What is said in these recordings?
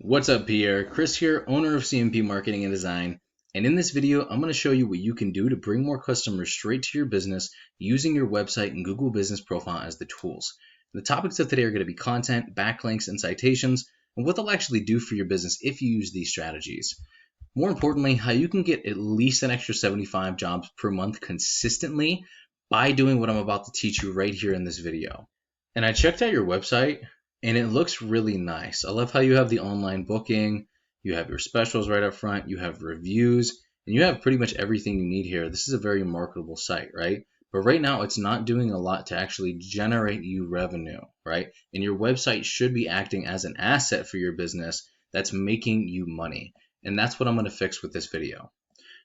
What's up, Pierre? Chris here, owner of CMP Marketing and Design. And in this video, I'm going to show you what you can do to bring more customers straight to your business using your website and Google Business Profile as the tools. The topics of today are going to be content, backlinks, and citations, and what they'll actually do for your business if you use these strategies. More importantly, how you can get at least an extra 75 jobs per month consistently by doing what I'm about to teach you right here in this video. And I checked out your website, and it looks really nice. I love how you have the online booking, you have your specials right up front, you have reviews, and you have pretty much everything you need here. This is a very marketable site, right? But right now it's not doing a lot to actually generate you revenue, right? And your website should be acting as an asset for your business that's making you money. And that's what I'm going to fix with this video.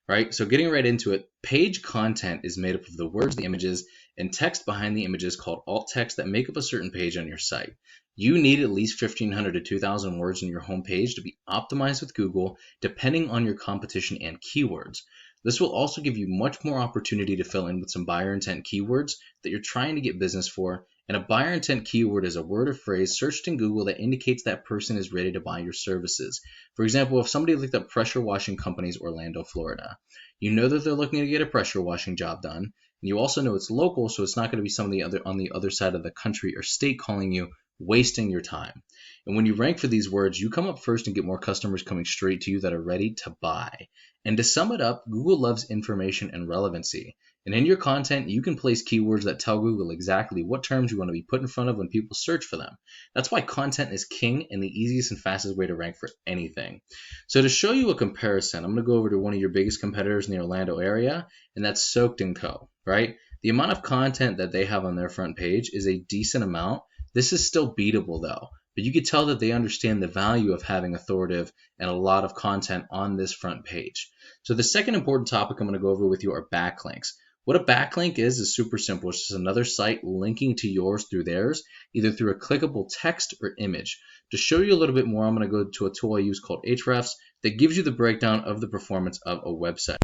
Right, so getting right into it, page content is made up of the words, the images, and text behind the images called alt text that make up a certain page on your site. You need at least 1,500 to 2,000 words in your home page to be optimized with Google, depending on your competition and keywords. This will also give you much more opportunity to fill in with some buyer intent keywords that you're trying to get business for. And a buyer intent keyword is a word or phrase searched in Google that indicates that person is ready to buy your services. For example, if somebody looked up pressure washing companies Orlando, Florida, you know that they're looking to get a pressure washing job done. And you also know it's local, so it's not going to be somebody on the other side of the country or state calling you, wasting your time. And when you rank for these words, you come up first and get more customers coming straight to you that are ready to buy. And to sum it up, Google loves information and relevancy. And in your content, you can place keywords that tell Google exactly what terms you want to be put in front of when people search for them. That's why content is king and the easiest and fastest way to rank for anything. So to show you a comparison, I'm going to go over to one of your biggest competitors in the Orlando area, and that's Soaked & Co., right? The amount of content that they have on their front page is a decent amount. This is still beatable though, but you can tell that they understand the value of having authoritative and a lot of content on this front page. So the second important topic I'm going to go over with you are backlinks. What a backlink is super simple. It's just another site linking to yours through theirs, either through a clickable text or image. To show you a little bit more, I'm going to go to a tool I use called Ahrefs that gives you the breakdown of the performance of a website.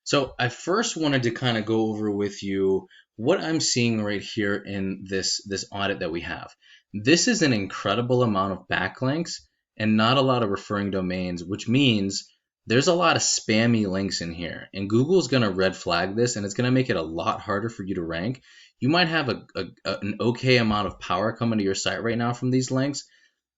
So I first wanted to kind of go over with you what I'm seeing right here in this audit that we have. This is an incredible amount of backlinks and not a lot of referring domains, which means there's a lot of spammy links in here, and Google's going to red flag this, and it's going to make it a lot harder for you to rank. You might have an okay amount of power coming to your site right now from these links,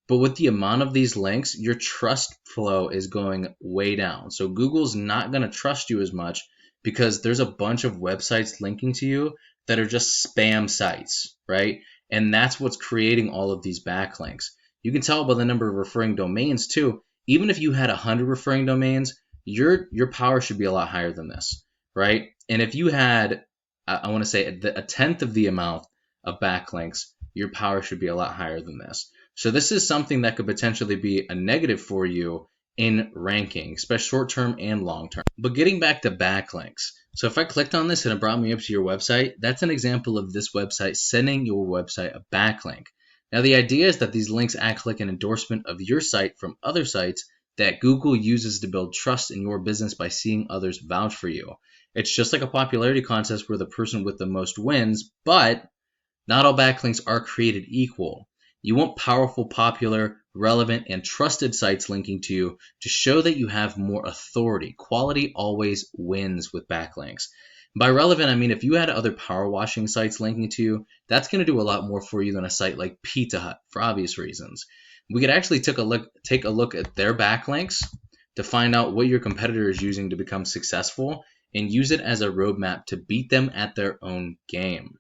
but with the amount of these links, your trust flow is going way down. So Google's not going to trust you as much because there's a bunch of websites linking to you that are just spam sites, right? And that's what's creating all of these backlinks. You can tell by the number of referring domains too. Even if you had 100 referring domains, your power should be a lot higher than this, right? And if you had, I want to say, a tenth of the amount of backlinks, your power should be a lot higher than this. So this is something that could potentially be a negative for you in ranking, especially short-term and long-term. But getting back to backlinks. So if I clicked on this and it brought me up to your website, that's an example of this website sending your website a backlink. Now the idea is that these links act like an endorsement of your site from other sites that Google uses to build trust in your business by seeing others vouch for you. It's just like a popularity contest where the person with the most wins, but not all backlinks are created equal. You want powerful, popular, relevant, and trusted sites linking to you to show that you have more authority. Quality always wins with backlinks. By relevant, I mean if you had other power washing sites linking to you, that's going to do a lot more for you than a site like Pizza Hut for obvious reasons. We could actually take a look at their backlinks to find out what your competitor is using to become successful and use it as a roadmap to beat them at their own game.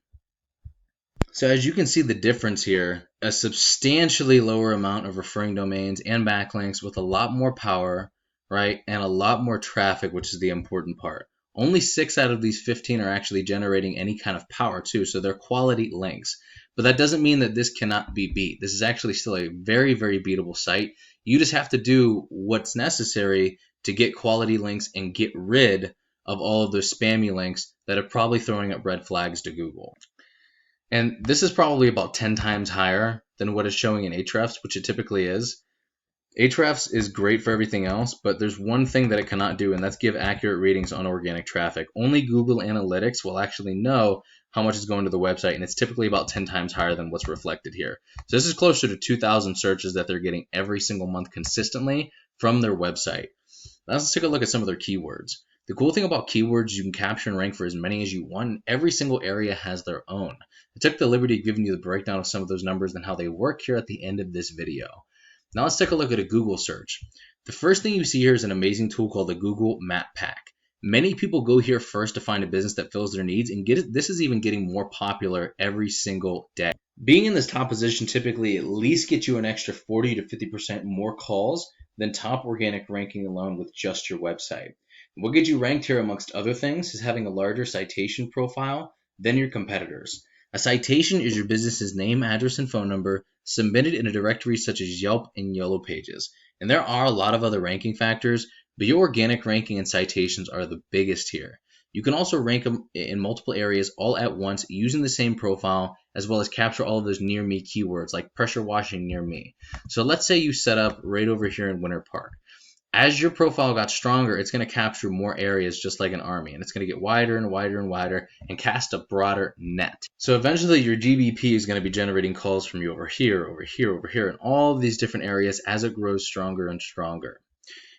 So as you can see the difference here, a substantially lower amount of referring domains and backlinks with a lot more power, right, and a lot more traffic, which is the important part. Only 6 out of these 15 are actually generating any kind of power too, so they're quality links. But that doesn't mean that this cannot be beat. This is actually still a very, very beatable site. You just have to do what's necessary to get quality links and get rid of all of those spammy links that are probably throwing up red flags to Google. And this is probably about 10 times higher than what is showing in Ahrefs, which it typically is. Ahrefs is great for everything else, but there's one thing that it cannot do, and that's give accurate readings on organic traffic. Only Google Analytics will actually know how much is going to the website, and it's typically about 10 times higher than what's reflected here. So this is closer to 2,000 searches that they're getting every single month consistently from their website. Now let's take a look at some of their keywords. The cool thing about keywords, you can capture and rank for as many as you want. Every single area has their own. I took the liberty of giving you the breakdown of some of those numbers and how they work here at the end of this video. Now let's take a look at a Google search. The first thing you see here is an amazing tool called the Google Map Pack. Many people go here first to find a business that fills their needs, and this is even getting more popular every single day. Being in this top position typically at least gets you an extra 40 to 50% more calls than top organic ranking alone with just your website. What gets you ranked here, amongst other things, is having a larger citation profile than your competitors. A citation is your business's name, address, and phone number submitted in a directory such as Yelp and Yellow Pages. And there are a lot of other ranking factors, but your organic ranking and citations are the biggest here. You can also rank them in multiple areas all at once using the same profile, as well as capture all of those near me keywords like pressure washing near me. So let's say you set up right over here in Winter Park. As your profile got stronger, it's going to capture more areas just like an army, and it's going to get wider and wider and wider and cast a broader net. So eventually your GBP is going to be generating calls from you over here, over here, over here, and all of these different areas as it grows stronger and stronger.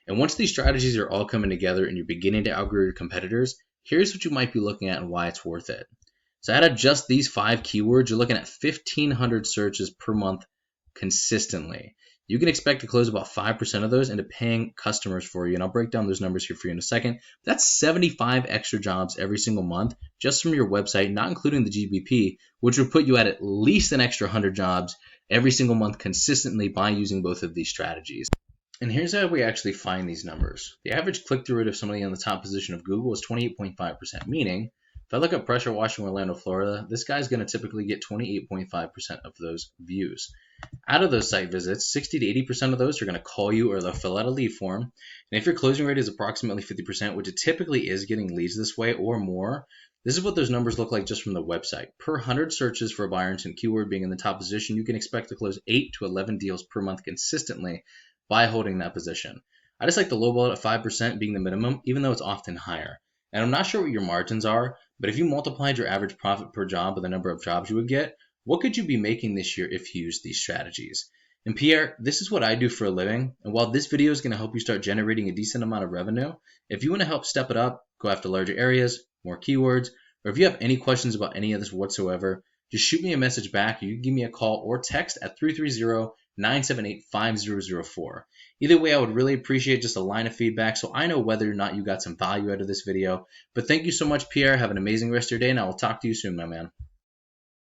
And once these strategies are all coming together and you're beginning to outgrow your competitors, here's what you might be looking at and why it's worth it. So out of just these 5 keywords, you're looking at 1,500 searches per month consistently. You can expect to close about 5% of those into paying customers for you, and I'll break down those numbers here for you in a second. That's 75 extra jobs every single month just from your website, not including the GBP, which would put you at least an extra 100 jobs every single month consistently by using both of these strategies. And here's how we actually find these numbers. The average click-through rate of somebody in the top position of Google is 28.5%, meaning if I look at pressure washing Orlando, Florida, this guy's going to typically get 28.5% of those views. Out of those site visits, 60 to 80% of those are going to call you or they'll fill out a lead form. And if your closing rate is approximately 50%, which it typically is getting leads this way or more, this is what those numbers look like just from the website. Per 100 searches for a buyer intent keyword being in the top position, you can expect to close 8 to 11 deals per month consistently by holding that position. I just like the lowball at 5% being the minimum, even though it's often higher. And I'm not sure what your margins are, but if you multiplied your average profit per job by the number of jobs you would get, what could you be making this year if you used these strategies? And Pierre, this is what I do for a living, and while this video is going to help you start generating a decent amount of revenue, if you want to help step it up, go after larger areas, more keywords, or if you have any questions about any of this whatsoever, just shoot me a message back, or you can give me a call or text at 330-978-5004. Either way, I would really appreciate just a line of feedback so I know whether or not you got some value out of this video. But thank you so much, Pierre. Have an amazing rest of your day, and I will talk to you soon, my man.